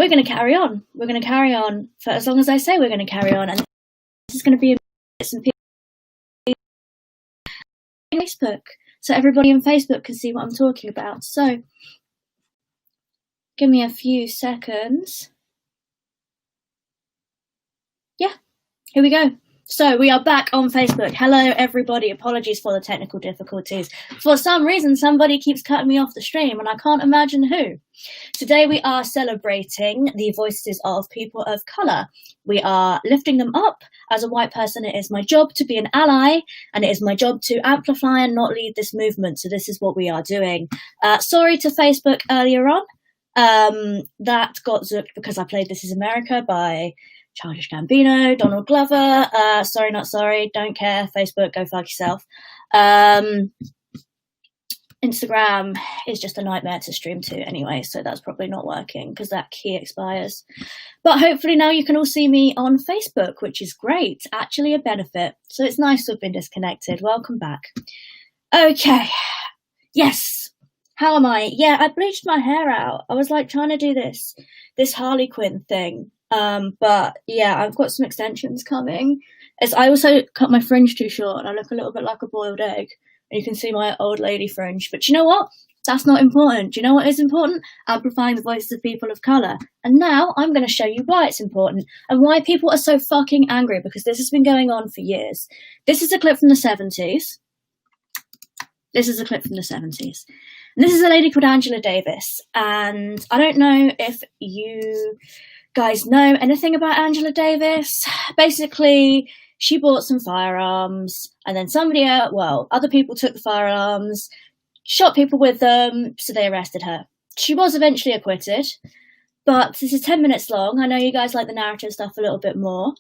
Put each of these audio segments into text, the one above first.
we're going to carry on. We're going to carry on for as long as I say we're going to carry on. And this is going to be some people on Facebook, so everybody on Facebook can see what I'm talking about. So give me a few seconds. Yeah, here we go. So we are back on Facebook. Hello, everybody. Apologies for the technical difficulties. For some reason, somebody keeps cutting me off the stream, and I can't imagine who. Today we are celebrating the voices of people of colour. We are lifting them up. As a white person, it is my job to be an ally, and it is my job to amplify and not lead this movement. So this is what we are doing. Sorry to Facebook earlier on. That got zooked because I played This Is America by Childish Gambino, Donald Glover. Sorry, not sorry. Don't care. Facebook, go fuck yourself. Instagram is just a nightmare to stream to anyway, so that's probably not working because that key expires. But hopefully now you can all see me on Facebook, which is great. Actually a benefit. So it's nice to have been disconnected. Welcome back. Okay. Yes. How am I? Yeah, I bleached my hair out. I was like trying to do this Harley Quinn thing. But yeah, I've got some extensions coming. I also cut my fringe too short and I look a little bit like a boiled egg. And you can see my old lady fringe. But you know what? That's not important. Do you know what is important? Amplifying the voices of people of colour. And now I'm going to show you why it's important and why people are so fucking angry, because this has been going on for years. This is a clip from the 70s. This is a clip from the 70s. And this is a lady called Angela Davis. And I don't know if you guys know anything about Angela Davis. Basically, she bought some firearms and then other people took the firearms, shot people with them, so they arrested her. She was eventually acquitted, but this is 10 minutes long. I know you guys like the narrative stuff a little bit more.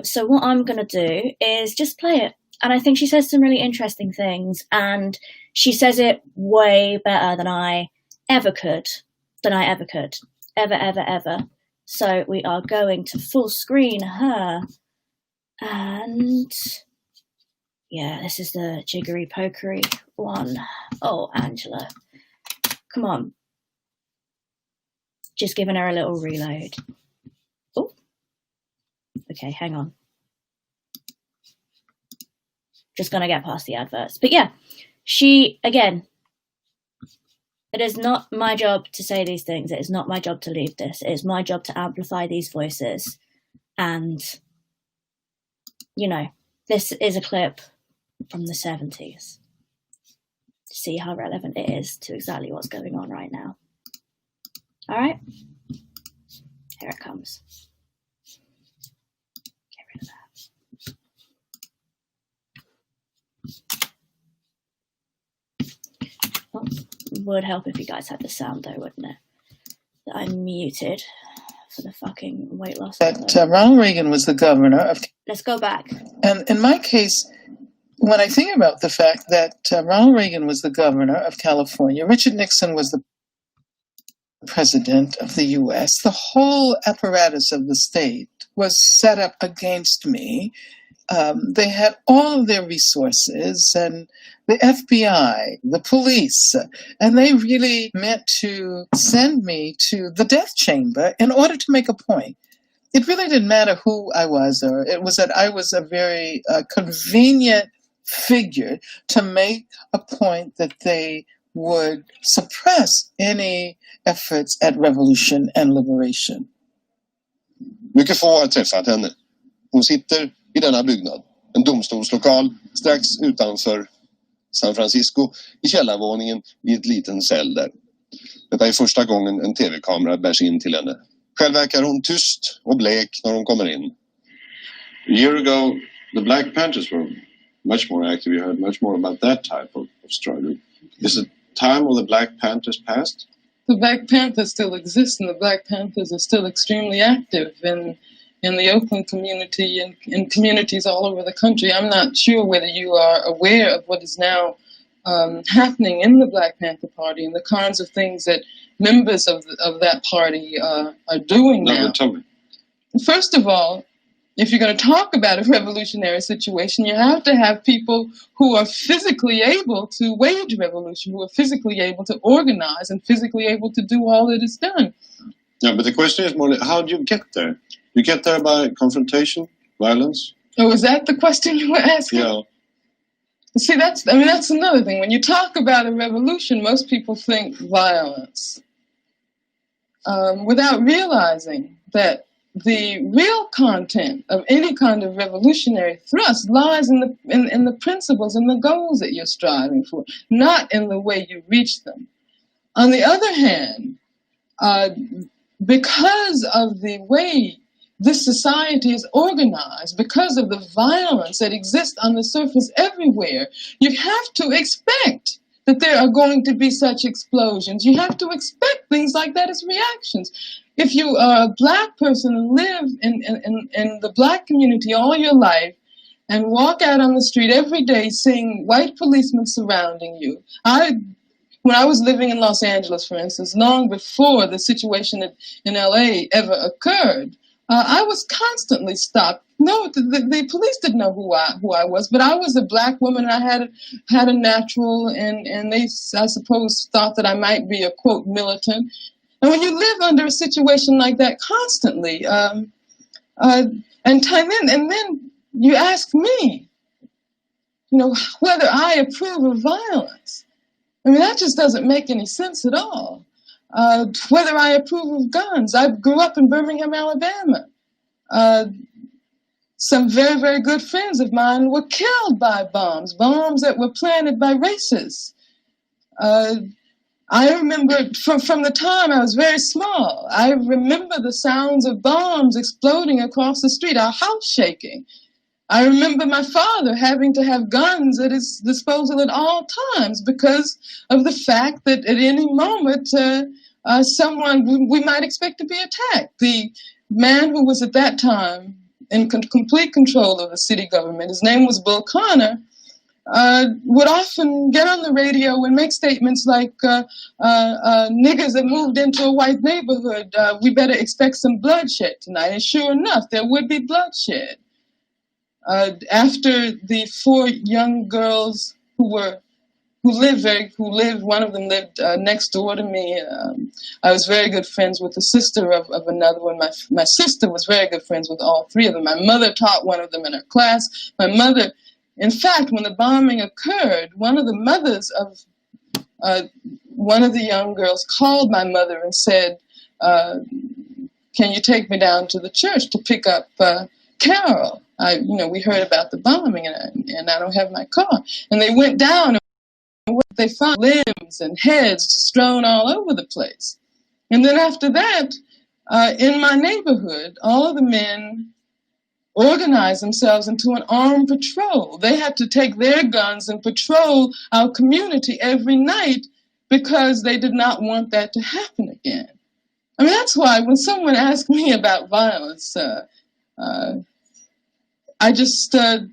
So what I'm going to do is just play it. And I think she says some really interesting things, and she says it way better than I ever could. Ever. So we are going to full screen her. And yeah, this is the jiggery pokery one. Oh, Angela, come on. Just giving her a little reload. Oh, okay, hang on. Just gonna get past the adverts. But yeah, again, it is not my job to say these things. It is not my job to lead this. It is my job to amplify these voices. And, you know, this is a clip from the 70s to see how relevant it is to exactly what's going on right now. All right? Here it comes. Get rid of that. Oh, it would help if you guys had the sound though, wouldn't it? That I'm muted for the fucking weight loss. That Ronald Reagan was the governor of... Let's go back. And in my case, when I think about the fact that Ronald Reagan was the governor of California, Richard Nixon was the president of the U.S., the whole apparatus of the state was set up against me. They had all of their resources, and the FBI, the police, and they really meant to send me to the death chamber in order to make a point. It really didn't matter who I was, or it was that I was a very convenient figure to make a point that they would suppress any efforts at revolution and liberation. Mycket få har träffat henne. Hon sitter i denna byggnad, en domstolslokal strax utanför San Francisco, i källarvåningen i ett liten cell där. Detta är första gången en tv-kamera bärs in till henne. Själv verkar hon tyst och blek när hon kommer in. A year ago, the Black Panthers were much more active. You heard much more about that type of struggle. Is the time of the Black Panthers past? The Black Panthers still exist, and the Black Panthers are still extremely active in the Oakland community and in communities all over the country. I'm not sure whether you are aware of what is now happening in the Black Panther Party and the kinds of things that members of that party are doing now. No, tell me. First of all, if you're going to talk about a revolutionary situation, you have to have people who are physically able to wage revolution, who are physically able to organize and physically able to do all that is done. Yeah, but the question is more, how do you get there? You get there by confrontation, violence? Oh, is that the question you were asking? Yeah. See, that's another thing. When you talk about a revolution, most people think violence, without realizing that the real content of any kind of revolutionary thrust lies in the principles and the goals that you're striving for, not in the way you reach them. On the other hand, because of the way this society is organized, because of the violence that exists on the surface everywhere, you have to expect that there are going to be such explosions. You have to expect things like that as reactions. If you are a black person and live in the black community all your life and walk out on the street every day seeing white policemen surrounding you, when I was living in Los Angeles, for instance, long before the situation in LA ever occurred, I was constantly stopped. No, the police didn't know who I was, but I was a black woman and I had a natural, and they, I suppose, thought that I might be a, quote, militant. And when you live under a situation like that constantly, and then you ask me, whether I approve of violence. I mean, that just doesn't make any sense at all. Whether I approve of guns. I grew up in Birmingham, Alabama. Some very, very good friends of mine were killed by bombs that were planted by racists. I remember from the time I was very small, I remember the sounds of bombs exploding across the street, our house shaking. I remember my father having to have guns at his disposal at all times because of the fact that at any moment someone we might expect to be attacked. The man who was at that time in complete control of the city government, his name was Bull Connor, would often get on the radio and make statements like, niggers that moved into a white neighborhood, we better expect some bloodshed tonight. And sure enough, there would be bloodshed. After the 4 young girls who lived, one of them lived next door to me. I was very good friends with the sister of another one. My sister was very good friends with all 3 of them. My mother taught one of them in her class. My mother, in fact, when the bombing occurred, one of the mothers of one of the young girls called my mother and said, can you take me down to the church to pick up Carol? We heard about the bombing and I don't have my car. And they went down and they found limbs and heads strewn all over the place. And then after that, in my neighborhood, all of the men organized themselves into an armed patrol. They had to take their guns and patrol our community every night because they did not want that to happen again. I mean, that's why when someone asks me about violence, I just find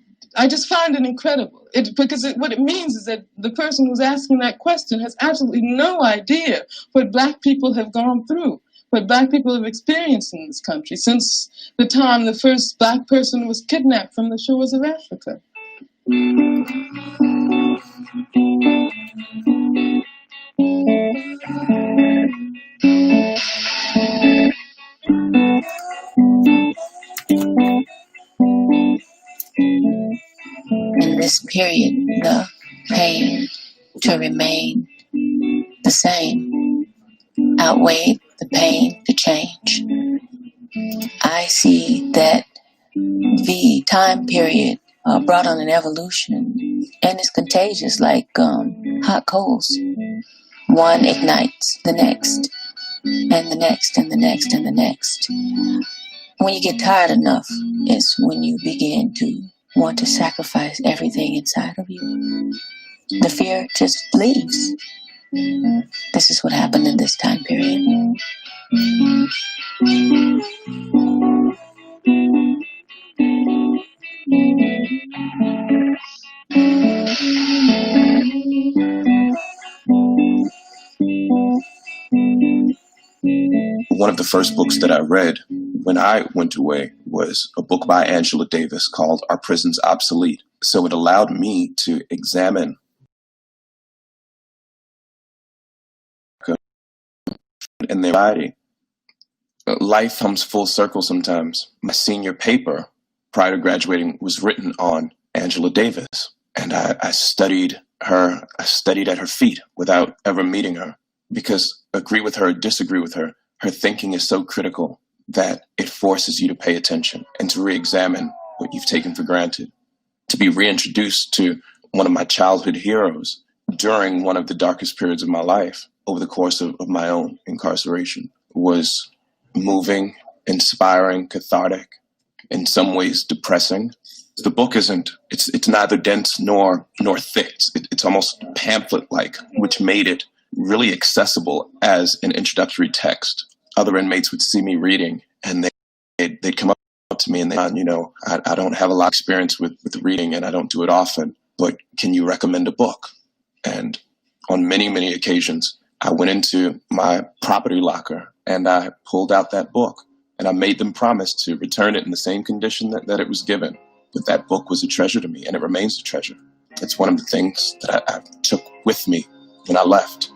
it incredible. Because what it means is that the person who's asking that question has absolutely no idea what black people have gone through, what black people have experienced in this country since the time the first black person was kidnapped from the shores of Africa. In this period, the pain to remain the same outweighed the pain to change. I see that the time period brought on an evolution, and it's contagious like hot coals. One ignites the next, and the next, and the next, and the next. When you get tired enough, it's when you begin to want to sacrifice everything inside of you. The fear just leaves. This is what happened in this time period. One of the first books that I read when I went away was a book by Angela Davis called Are Prisons Obsolete? So it allowed me to examine in their body life comes full circle sometimes. My senior paper prior to graduating was written on Angela Davis. And I studied her. I studied at her feet without ever meeting her, because agree with her or disagree with her, her thinking is so critical that it forces you to pay attention and to re-examine what you've taken for granted. To be reintroduced to one of my childhood heroes during one of the darkest periods of my life over the course of my own incarceration was moving, inspiring, cathartic, in some ways depressing. The book it's neither dense nor thick. It's almost pamphlet-like, which made it really accessible as an introductory text. Other inmates would see me reading, and they'd come up to me and they'd, I don't have a lot of experience with reading, and I don't do it often, but can you recommend a book? And on many, many occasions, I went into my property locker and I pulled out that book, and I made them promise to return it in the same condition that it was given. But that book was a treasure to me, and it remains a treasure. It's one of the things that I took with me when I left.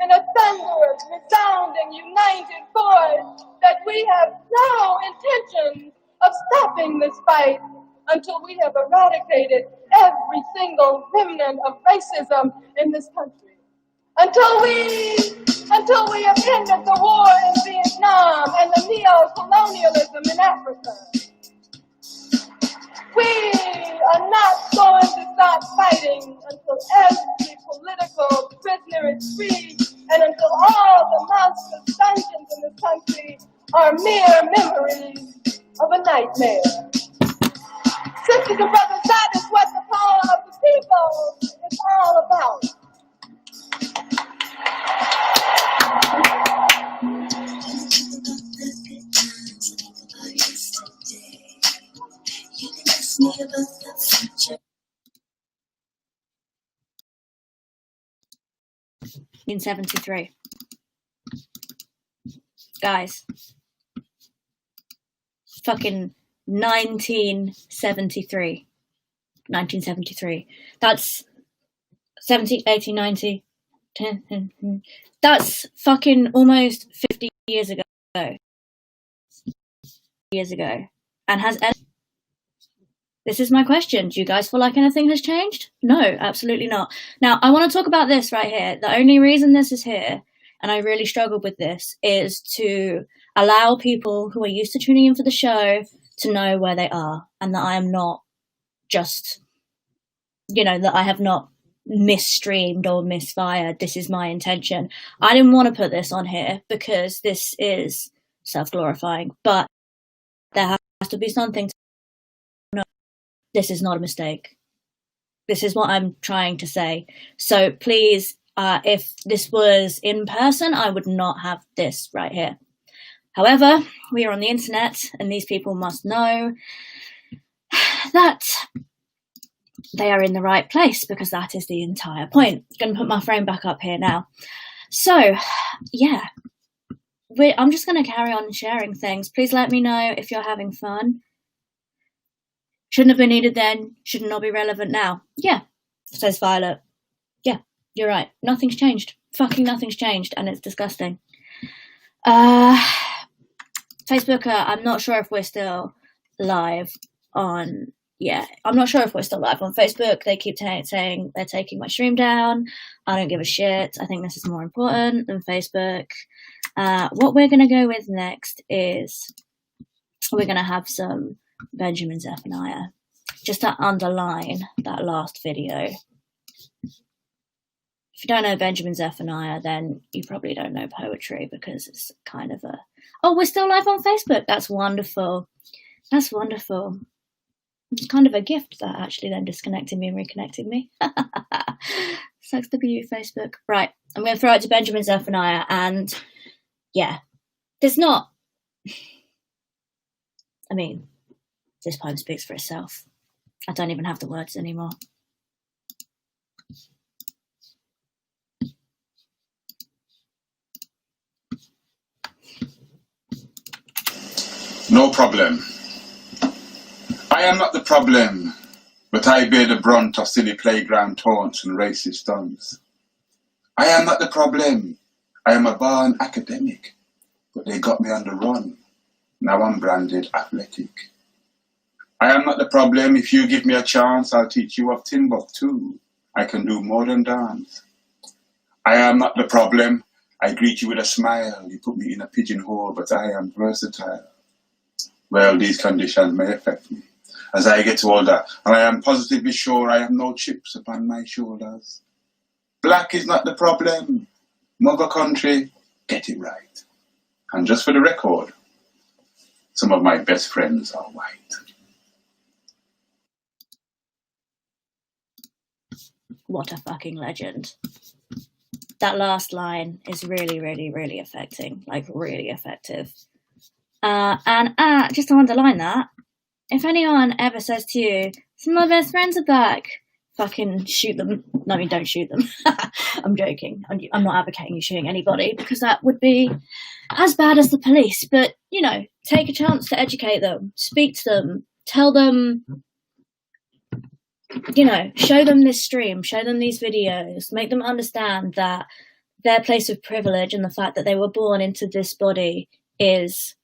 In a thunderous, resounding, united voice that we have no intention of stopping this fight until we have eradicated every single remnant of racism in this country. Until we have ended the war in Vietnam and the neo-colonialism in Africa. We are not going to stop fighting until every political prisoner is free and until all the monstrous dungeons in this country are mere memories of a nightmare. Sisters and brothers, that is what the power of the people is all about. In 1973. Guys. Fucking 1973. 1973. That's 70, 80, 90, 10. That's fucking almost 50 years ago. And has... This is my question. Do you guys feel like anything has changed? No, absolutely not. Now, I want to talk about this right here. The only reason this is here, and I really struggled with this, is to allow people who are used to tuning in for the show to know where they are, and that I am not just, that I have not misstreamed or misfired. This is my intention. I didn't want to put this on here because this is self-glorifying, but there has to be something to know. This is not a mistake. This is what I'm trying to say. So please, if this was in person, I would not have this right here. However, we are on the internet, and these people must know that they are in the right place, because that is the entire point. I'm going to put my frame back up here now. So, yeah, I'm just going to carry on sharing things. Please let me know if you're having fun. Shouldn't have been needed then, should not be relevant now. Yeah, says Violet. Yeah, you're right. Nothing's changed. Fucking nothing's changed, and it's disgusting. Facebook, I'm not sure if we're still live on... Yeah, I'm not sure if we're still live on Facebook. They keep saying they're taking my stream down. I don't give a shit. I think this is more important than Facebook. What we're going to go with next is we're going to have some Benjamin Zephaniah, just to underline that last video. If you don't know Benjamin Zephaniah, then you probably don't know poetry, because it's kind of a... Oh, we're still live on Facebook. That's wonderful. That's wonderful. It's kind of a gift that actually then disconnected me and reconnected me. Sucks to be you, Facebook. Right, I'm going to throw it to Benjamin Zephaniah, and yeah, there's not... I mean, this poem speaks for itself. I don't even have the words anymore. No problem. I am not the problem, but I bear the brunt of silly playground taunts and racist stunts. I am not the problem. I am a born academic but they got me on the run. Now I'm branded athletic. I am not the problem. If you give me a chance, I'll teach you of Timbuktu. I can do more than dance. I am not the problem. I greet you with a smile. You put me in a pigeonhole, but I am versatile. Well, these conditions may affect me as I get older, and I am positively sure I have no chips upon my shoulders. Black is not the problem. Mother country, get it right. And just for the record, some of my best friends are white. What a fucking legend. That last line is really, really, really affecting. Like, really effective. And just to underline that, if anyone ever says to you, some of my best friends are black, fucking shoot them. No, I mean, don't shoot them. I'm joking. I'm not advocating you shooting anybody, because that would be as bad as the police. But, you know, take a chance to educate them, speak to them, tell them, you know, show them this stream, show them these videos, make them understand that their place of privilege and the fact that they were born into this body is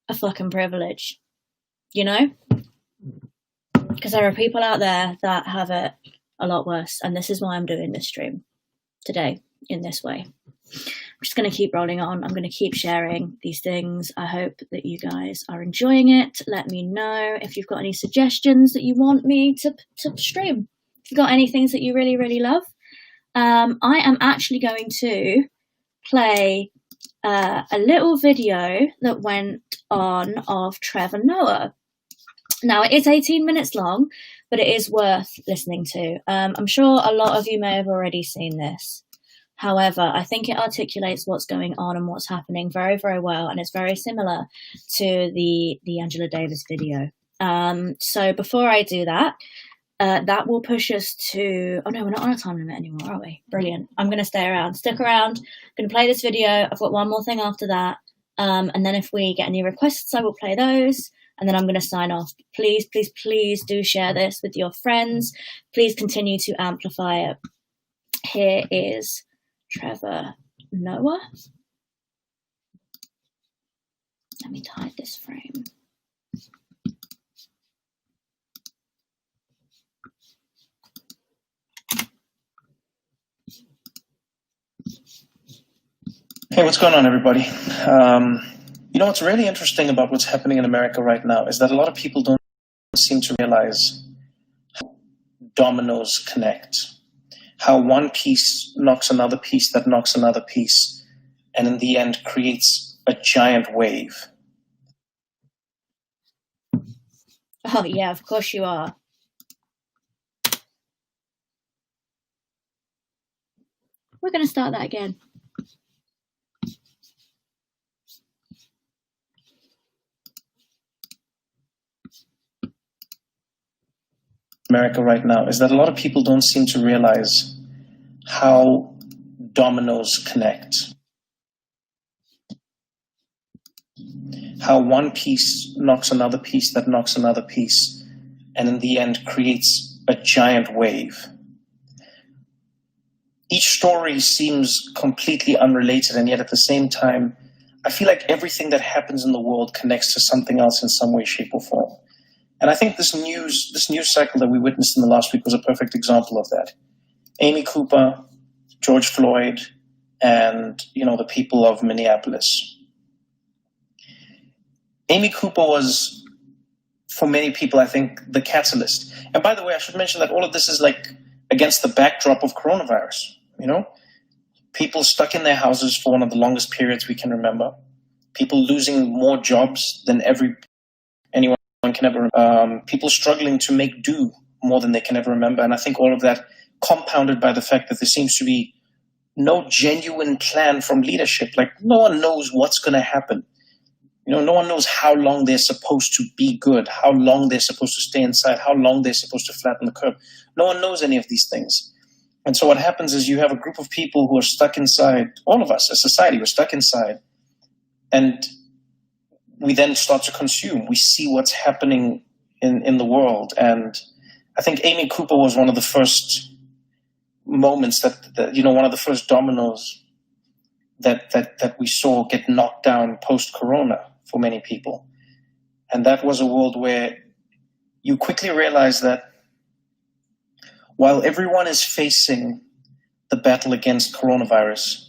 a fucking privilege, you know? Because there are people out there that have it a lot worse, and this is why I'm doing this stream today in this way. I'm just going to keep rolling on. I'm going to keep sharing these things. I hope that you guys are enjoying it. Let me know if you've got any suggestions that you want me to stream. If you've got any things that you really, really love. I am actually going to play a little video that went on of Trevor Noah. Now, it is 18 minutes long, but it is worth listening to. I'm sure a lot of you may have already seen this. However, I think it articulates what's going on and what's happening very, very well, and it's very similar to the Angela Davis video. So before I do that, that will push us to... Oh, no, we're not on a time limit anymore, are we? Brilliant. I'm going to stay around. Stick around. I'm going to play this video. I've got one more thing after that. And then if we get any requests, I will play those. And then I'm going to sign off. Please, please, please do share this with your friends. Please continue to amplify it. Here is Trevor Noah. Let me hide this frame. Hey, what's going on, everybody? You know, what's really interesting about what's happening in America right now is that a lot of people don't seem to realize how dominoes connect, how one piece knocks another piece that knocks another piece, and in the end creates a giant wave. Oh, yeah, of course you are. We're going to start that again. America right now is that a lot of people don't seem to realize how dominoes connect, how one piece knocks another piece that knocks another piece, and in the end creates a giant wave. Each story seems completely unrelated, and yet at the same time, I feel like everything that happens in the world connects to something else in some way, shape, or form. And I think this news cycle that we witnessed in the last week was a perfect example of that. Amy Cooper, George Floyd, and, you know, the people of Minneapolis. Amy Cooper was, for many people, I think, the catalyst. And by the way, I should mention that all of this is like against the backdrop of coronavirus, you know? People stuck in their houses for one of the longest periods we can remember. People losing more jobs than anyone can ever. People struggling to make do more than they can ever remember. And I think all of that compounded by the fact that there seems to be no genuine plan from leadership. Like, no one knows what's going to happen. You know, no one knows how long they're supposed to be good, how long they're supposed to stay inside, how long they're supposed to flatten the curve. No one knows any of these things. And so what happens is you have a group of people who are stuck inside. All of us as society, we're stuck inside. And we then start to consume. We see what's happening in the world. And I think Amy Cooper was one of the first moments that one of the first dominoes that we saw get knocked down post-corona for many people. And that was a world where you quickly realize that while everyone is facing the battle against coronavirus,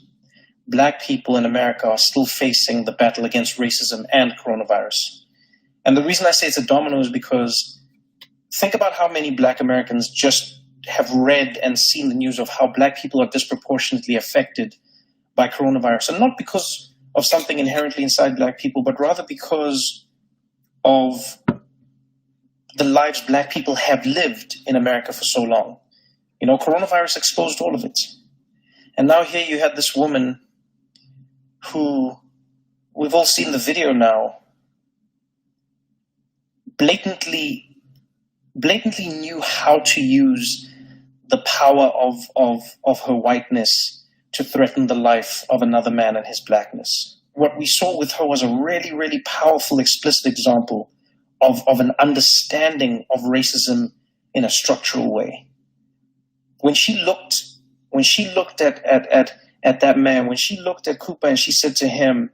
Black people in America are still facing the battle against racism and coronavirus. And the reason I say it's a domino is because think about how many Black Americans just have read and seen the news of how Black people are disproportionately affected by coronavirus. And not because of something inherently inside Black people, but rather because of the lives Black people have lived in America for so long. You know, coronavirus exposed all of it. And now here you had this woman who, we've all seen the video now, blatantly knew how to use the power of her whiteness to threaten the life of another man and his Blackness. What we saw with her was a really, really powerful, explicit example of an understanding of racism in a structural way. When she looked at that man, when she looked at Cooper and she said to him,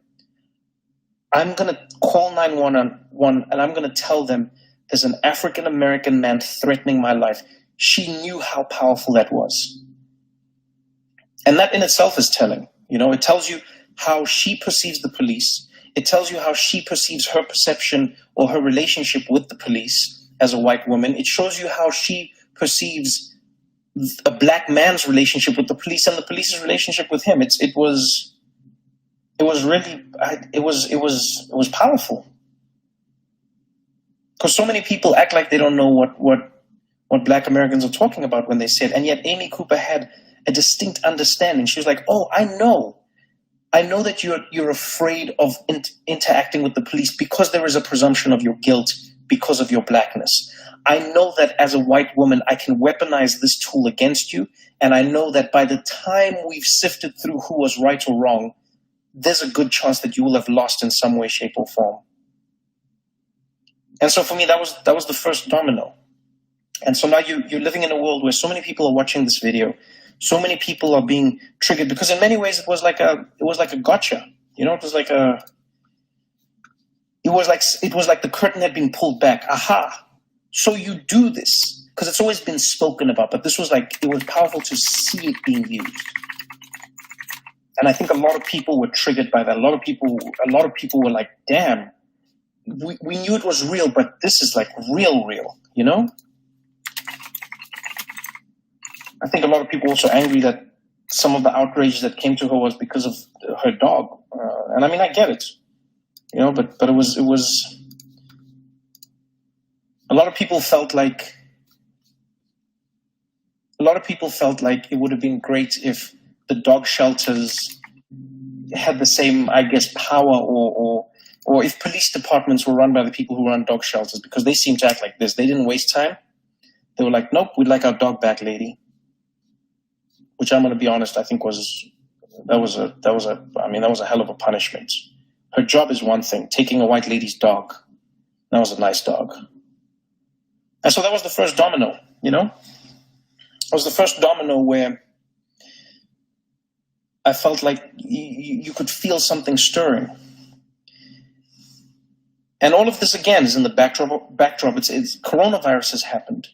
I'm going to call 911 and I'm going to tell them there's an African-American man threatening my life. She knew how powerful that was. And that in itself is telling. You know, it tells you how she perceives the police. It tells you how she perceives her perception or her relationship with the police as a white woman. It shows you how she perceives a Black man's relationship with the police and the police's relationship with him. It was powerful. Because so many people act like they don't know what Black Americans are talking about when they say it. And yet Amy Cooper had a distinct understanding. She was like, oh, I know that you're afraid of interacting with the police because there is a presumption of your guilt because of your Blackness. I know that as a white woman, I can weaponize this tool against you. And I know that by the time we've sifted through who was right or wrong, there's a good chance that you will have lost in some way, shape, or form. And so for me, that was the first domino. And so now you're living in a world where so many people are watching this video. So many people are being triggered because in many ways it was like a gotcha. You know, it was like the curtain had been pulled back. Aha. So you do this because it's always been spoken about, but this was it was powerful to see it being used. And I think a lot of people were triggered by that. A lot of people were like, damn, we knew it was real, but this is like real, you know? I think a lot of people were also angry that some of the outrage that came to her was because of her dog. And I mean, I get it, you know, but it was, a lot of people felt like it would have been great if the dog shelters had the same, I guess, power or if police departments were run by the people who run dog shelters, because they seem to act like this. They didn't waste time. They were like, nope, we'd like our dog back, lady. Which I'm going to be honest, I think was a hell of a punishment. Her job is one thing. Taking a white lady's dog, that was a nice dog. And so that was the first domino, you know? It was the first domino where I felt like you could feel something stirring. And all of this, again, is in the backdrop. It's coronavirus has happened.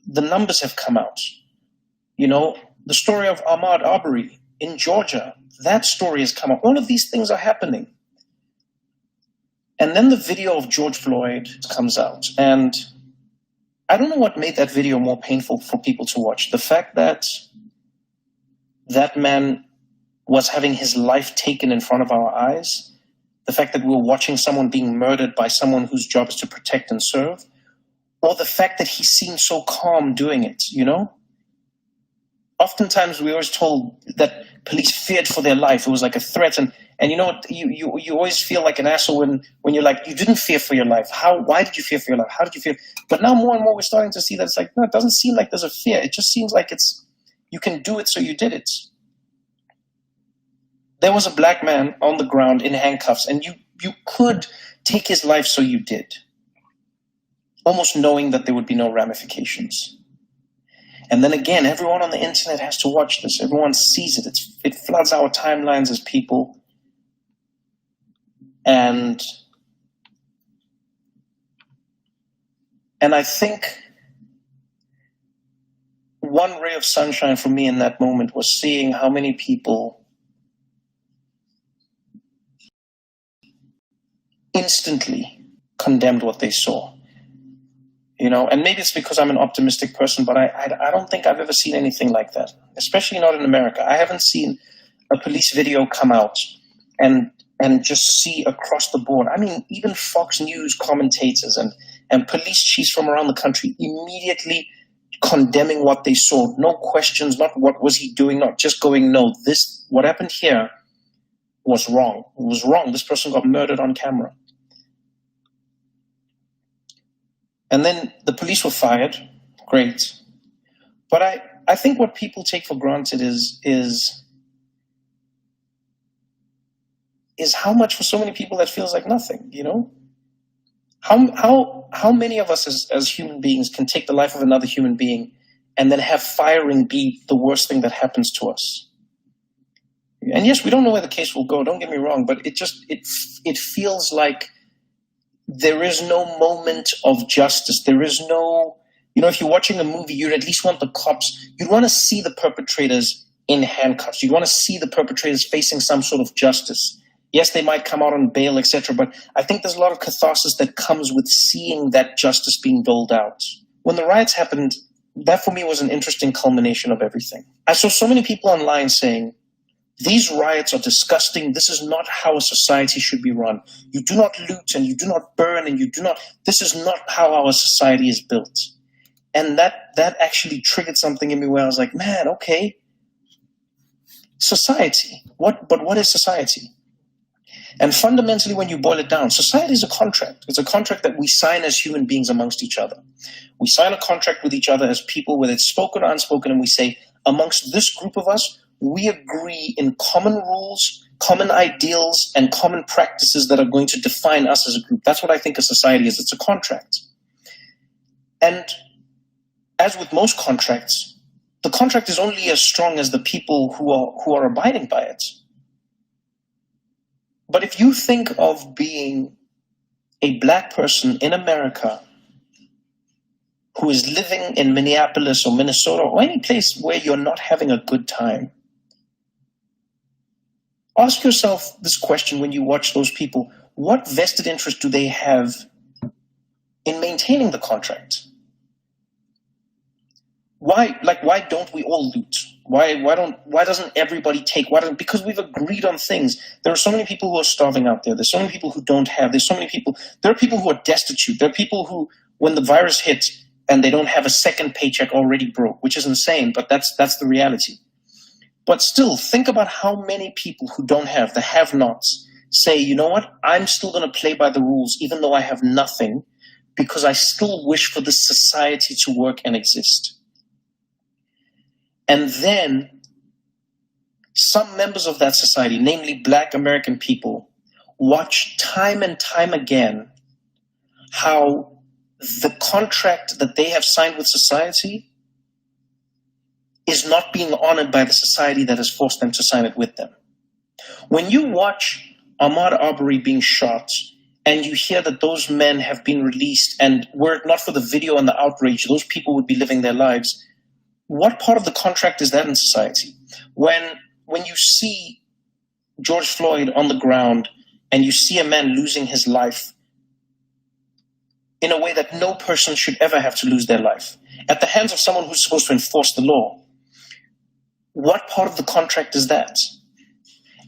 The numbers have come out. You know, the story of Ahmaud Arbery in Georgia, that story has come out. All of these things are happening. And then the video of George Floyd comes out. And I don't know what made that video more painful for people to watch. The fact that that man was having his life taken in front of our eyes, the fact that we were watching someone being murdered by someone whose job is to protect and serve, or the fact that he seemed so calm doing it, you know? Oftentimes we were always told that police feared for their life. It was like a threat. And you know what? You always feel like an asshole when you're like, you didn't fear for your life. Why did you fear for your life? How did you fear? But now more and more we're starting to see that it's like, no, it doesn't seem like there's a fear. It just seems like you can do it, so you did it. There was a black man on the ground in handcuffs, and you could take his life, so you did. Almost knowing that there would be no ramifications. And then again, everyone on the internet has to watch this. Everyone sees it. It floods our timelines as people. And I think one ray of sunshine for me in that moment was seeing how many people instantly condemned what they saw. You know, and maybe it's because I'm an optimistic person, but I don't think I've ever seen anything like that, especially not in America. I haven't seen a police video come out and just see across the board. I mean, even Fox News commentators and police chiefs from around the country immediately condemning what they saw. No questions, not what was he doing, not just going, no, this, what happened here was wrong. It was wrong. This person got murdered on camera. And then the police were fired. Great. But I think what people take for granted is how much for so many people that feels like nothing, you know? How many of us as human beings can take the life of another human being and then have firing be the worst thing that happens to us? And yes, we don't know where the case will go, don't get me wrong, but it feels like there is no moment of justice. There is no, you know, if you're watching a movie, you'd at least want the cops, you'd want to see the perpetrators in handcuffs. You'd want to see the perpetrators facing some sort of justice. Yes, they might come out on bail, etc. But I think there's a lot of catharsis that comes with seeing that justice being doled out. When the riots happened, that for me was an interesting culmination of everything. I saw so many people online saying, these riots are disgusting. This is not how a society should be run. You do not loot and you do not burn and you do not, this is not how our society is built. And that actually triggered something in me where I was like, man, okay, society. But what is society? And fundamentally, when you boil it down, society is a contract. It's a contract that we sign as human beings amongst each other. We sign a contract with each other as people, whether it's spoken or unspoken, and we say, amongst this group of us, we agree in common rules, common ideals, and common practices that are going to define us as a group. That's what I think a society is. It's a contract. And as with most contracts, the contract is only as strong as the people who are abiding by it. But if you think of being a black person in America who is living in Minneapolis or Minnesota or any place where you're not having a good time, ask yourself this question when you watch those people. What vested interest do they have in maintaining the contract? Why don't we all loot? Why doesn't everybody take? Because we've agreed on things. There are so many people who are starving out there. There's so many people who don't have. There are people who are destitute. There are people who, when the virus hit and they don't have a second paycheck, already broke, which is insane, but that's the reality. But still, think about how many people who don't have, the have-nots, say, you know what, I'm still going to play by the rules even though I have nothing because I still wish for this society to work and exist. And then some members of that society, namely Black American people, watch time and time again how the contract that they have signed with society is not being honored by the society that has forced them to sign it with them. When you watch Ahmaud Arbery being shot and you hear that those men have been released, and were it not for the video and the outrage, those people would be living their lives. What part of the contract is that in society? When you see George Floyd on the ground and you see a man losing his life in a way that no person should ever have to lose their life, at the hands of someone who's supposed to enforce the law, what part of the contract is that?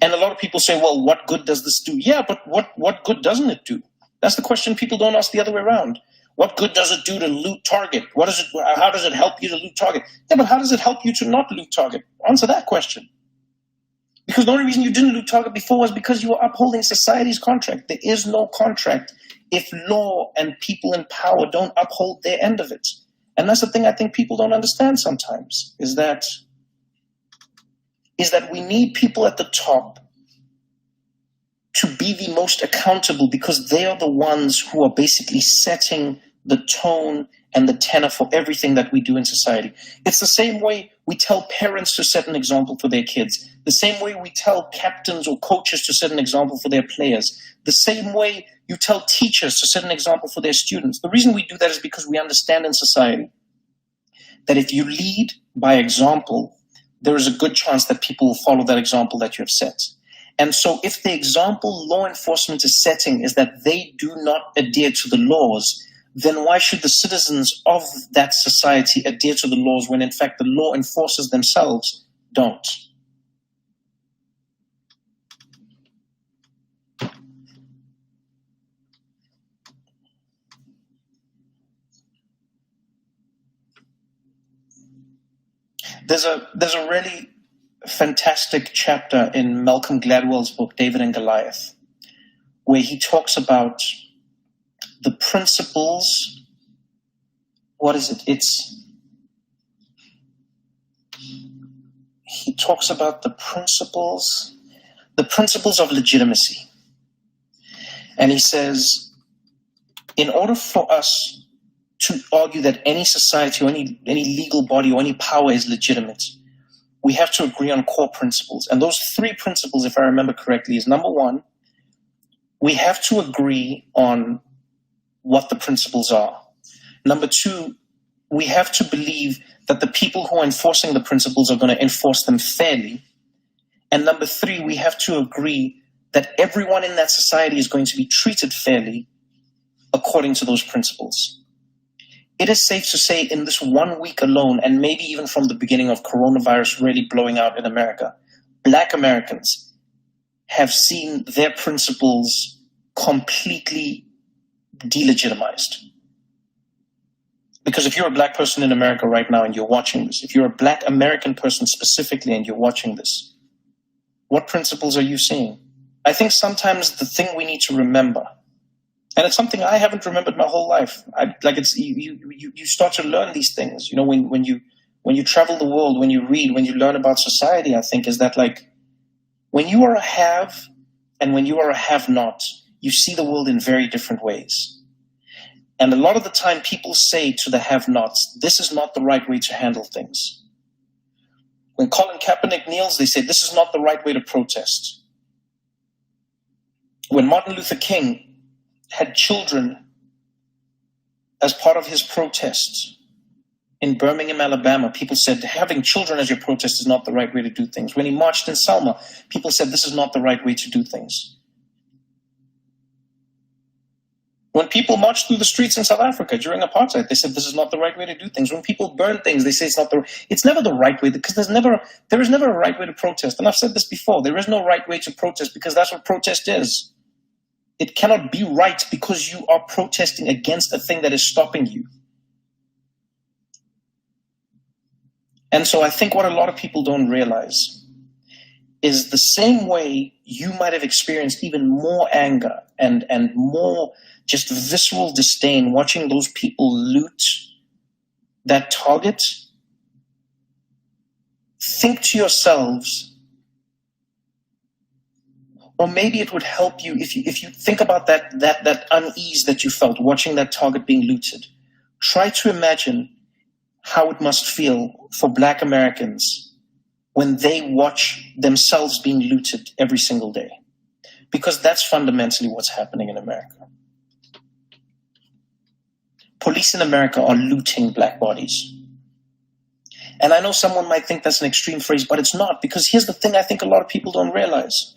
And a lot of people say, well, what good does this do? Yeah, but what good doesn't it do? That's the question people don't ask the other way around. What good does it do to loot Target? How does it help you to loot Target? Yeah, but how does it help you to not loot Target? Answer that question. Because the only reason you didn't loot Target before was because you were upholding society's contract. There is no contract if law and people in power don't uphold their end of it. And that's the thing I think people don't understand sometimes, is that we need people at the top to be the most accountable because they are the ones who are basically setting the tone, and the tenor for everything that we do in society. It's the same way we tell parents to set an example for their kids, the same way we tell captains or coaches to set an example for their players, the same way you tell teachers to set an example for their students. The reason we do that is because we understand in society that if you lead by example, there is a good chance that people will follow that example that you have set. And so if the example law enforcement is setting is that they do not adhere to the laws, then why should the citizens of that society adhere to the laws when in fact the law enforcers themselves don't? There's a really fantastic chapter in Malcolm Gladwell's book, David and Goliath, where he talks about the principles. What is it? He talks about the principles of legitimacy. And he says, in order for us to argue that any society or any legal body or any power is legitimate, we have to agree on core principles. And those 3 principles, if I remember correctly, is number 1, we have to agree on what the principles are. Number 2, we have to believe that the people who are enforcing the principles are going to enforce them fairly. And number 3, we have to agree that everyone in that society is going to be treated fairly according to those principles. It is safe to say in this 1 week alone, and maybe even from the beginning of coronavirus really blowing out in America, Black Americans have seen their principles completely delegitimized. Because if you're a Black person in America right now and you're watching this, if you're a Black American person specifically and you're watching this, what principles are you seeing? I think sometimes the thing we need to remember, and it's something I haven't remembered my whole life. You start to learn these things. You know, when you travel the world, when you read, when you learn about society, I think is that like when you are a have and when you are a have-not, you see the world in very different ways. And a lot of the time people say to the have-nots, this is not the right way to handle things. When Colin Kaepernick kneels, they say this is not the right way to protest. When Martin Luther King had children as part of his protest in Birmingham, Alabama, people said having children as your protest is not the right way to do things. When he marched in Selma, people said this is not the right way to do things. When people marched through the streets in South Africa during apartheid, they said this is not the right way to do things. When people burn things, they say it's never the right way, because there is never a right way to protest. And I've said this before, there is no right way to protest because that's what protest is. It cannot be right because you are protesting against a thing that is stopping you. And so I think what a lot of people don't realize is the same way you might have experienced even more anger and more just visceral disdain watching those people loot that target. Think to yourselves, or maybe it would help you if you think about that unease that you felt watching that target being looted. Try to imagine how it must feel for Black Americans when they watch themselves being looted every single day. Because that's fundamentally what's happening in America. Police in America are looting Black bodies. And I know someone might think that's an extreme phrase, but it's not, because here's the thing I think a lot of people don't realize.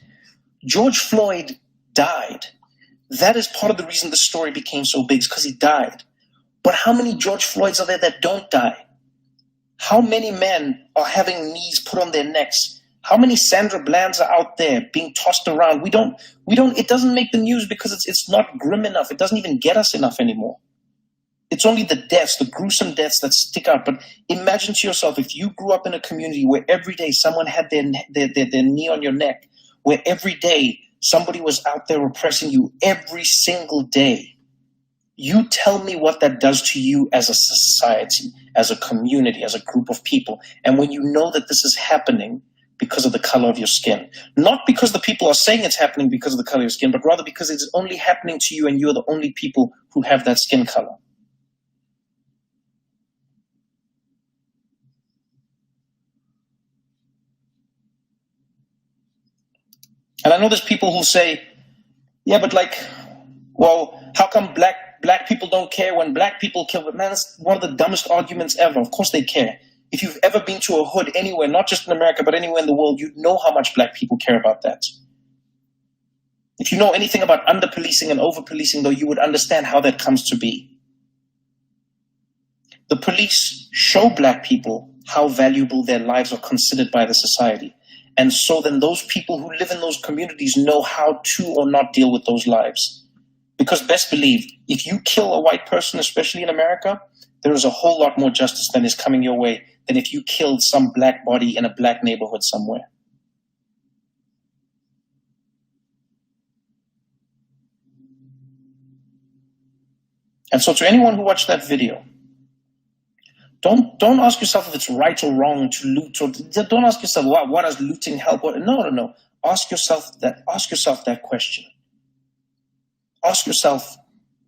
George Floyd died. That is part of the reason the story became so big, is because he died. But how many George Floyds are there that don't die? How many men are having knees put on their necks? How many Sandra Blands are out there being tossed around? It doesn't make the news because it's not grim enough. It doesn't even get us enough anymore. It's only the deaths, the gruesome deaths that stick out. But imagine to yourself, if you grew up in a community where every day someone had their knee on your neck, where every day somebody was out there oppressing you every single day. You tell me what that does to you as a society, as a community, as a group of people. And when you know that this is happening because of the color of your skin, not because the people are saying it's happening because of the color of your skin, but rather because it's only happening to you and you're the only people who have that skin color. And I know there's people who say, yeah, but like, well, how come black people don't care when black people kill? But man, that's one of the dumbest arguments ever. Of course they care. If you've ever been to a hood anywhere, not just in America, but anywhere in the world, you know how much black people care about that. If you know anything about under-policing and over-policing, though, you would understand how that comes to be. The police show black people how valuable their lives are considered by the society. And so then those people who live in those communities know how to or not deal with those lives. Because best believe, if you kill a white person, especially in America, there is a whole lot more justice than is coming your way than if you killed some black body in a black neighborhood somewhere. And so to anyone who watched that video, don't ask yourself if it's right or wrong to loot, or don't ask yourself what does looting help. No. Ask yourself that question. Ask yourself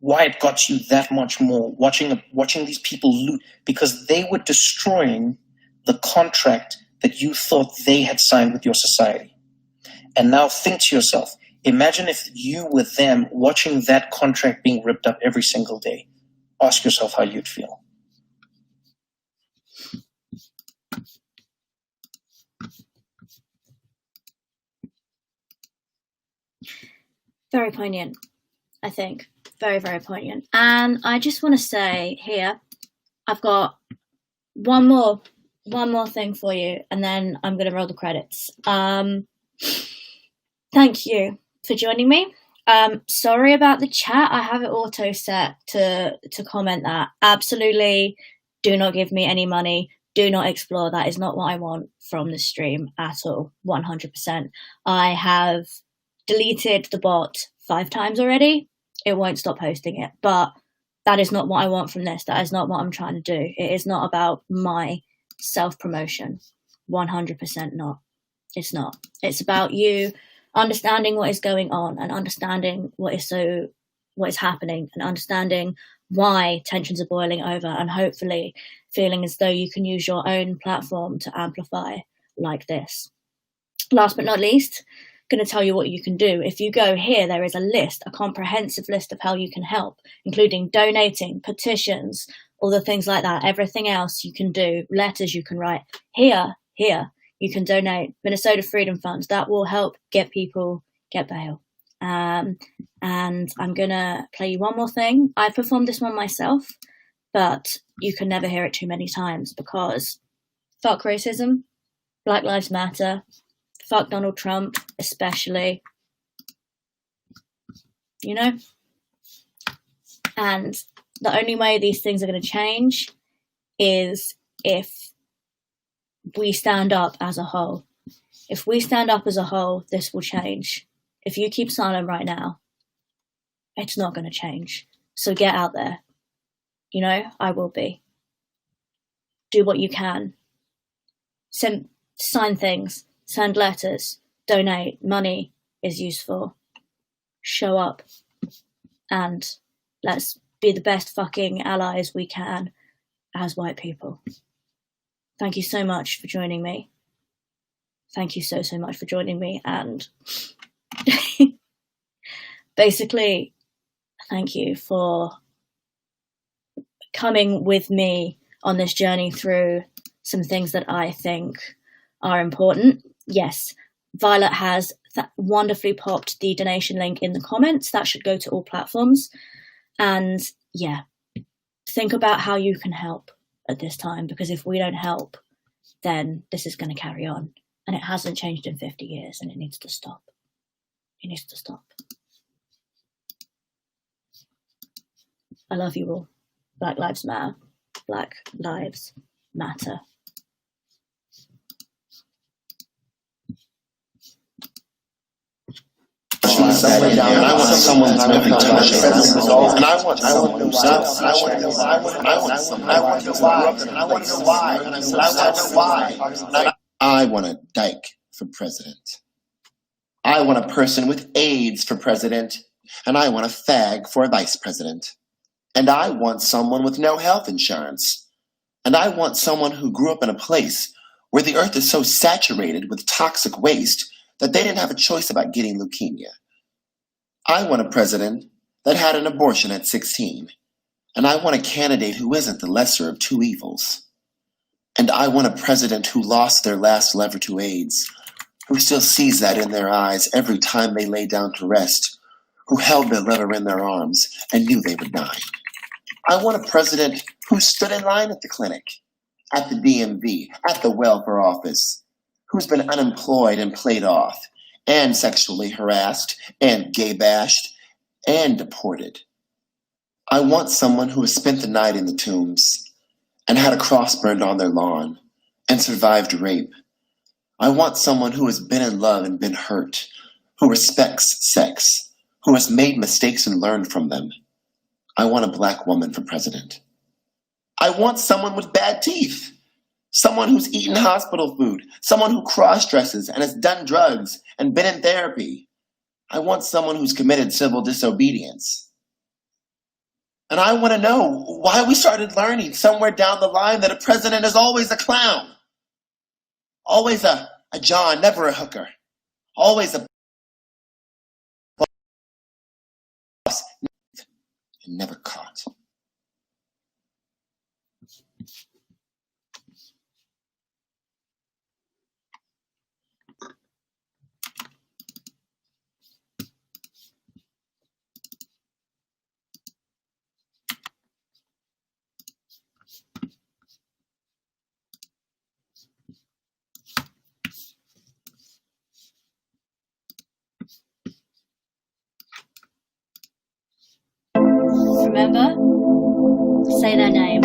why it got you that much more watching these people loot, because they were destroying the contract that you thought they had signed with your society. And now think to yourself, imagine if you were them watching that contract being ripped up every single day. Ask yourself how you'd feel. Very poignant, I think. Very, very poignant. And I just want to say here, I've got one more thing for you, and then I'm going to roll the credits. Thank you for joining me. Sorry about the chat. I have it auto set to comment that. Absolutely do not give me any money. Do not explore. That is not what I want from the stream at all. 100%. I have deleted the bot 5 times already. It won't stop posting it, but that is not what I want from this. That is not what I'm trying to do. It is not about my self-promotion. 100% not. It's not. It's about you understanding what is going on and understanding what is happening and understanding why tensions are boiling over, and hopefully feeling as though you can use your own platform to amplify like this. Last but not least, going to tell you what you can do. If you go here, there is a list, a comprehensive list of how you can help, including donating, petitions, all the things like that. Everything else you can do, letters you can write. Here, you can donate Minnesota Freedom Fund. That will help get people get bail. And I'm going to play you one more thing. I performed this one myself, but you can never hear it too many times, because fuck racism, Black Lives Matter, fuck Donald Trump, especially, you know? And the only way these things are going to change is if we stand up as a whole. If we stand up as a whole, this will change. If you keep silent right now, it's not going to change. So get out there. You know, I will be. Do what you can. Sign things. Send letters, donate. Money is useful. Show up. And let's be the best fucking allies we can as white people. Thank you so much for joining me. Thank you so much for joining me. And basically, thank you for coming with me on this journey through some things that I think are important. Yes, Violet has wonderfully popped the donation link in the comments. That should go to all platforms. And yeah, think about how you can help at this time, because if we don't help, then this is going to carry on. And it hasn't changed in 50 years, and it needs to stop. It needs to stop. I love you all. Black Lives Matter. Black Lives Matter. I want someone to I want a dyke for president. I want a person with AIDS for president. And I want a fag for a vice president. And I want someone with no health insurance. And I want someone who grew up in a place where the earth is so saturated with toxic waste that they didn't have a choice about getting leukemia. I want a president that had an abortion at 16. And I want a candidate who isn't the lesser of two evils. And I want a president who lost their last lever to AIDS, who still sees that in their eyes every time they lay down to rest, who held their lever in their arms and knew they were dying. I want a president who stood in line at the clinic, at the DMV, at the welfare office, who's been unemployed and played off, and sexually harassed, and gay bashed, and deported. I want someone who has spent the night in the tombs, and had a cross burned on their lawn, and survived rape. I want someone who has been in love and been hurt, who respects sex, who has made mistakes and learned from them. I want a black woman for president. I want someone with bad teeth, someone who's eaten hospital food, someone who cross-dresses and has done drugs and been in therapy. I want someone who's committed civil disobedience. And I want to know why we started learning somewhere down the line that a president is always a clown. Always a John, never a hooker. Always a boss, and never caught. Remember? Say their name.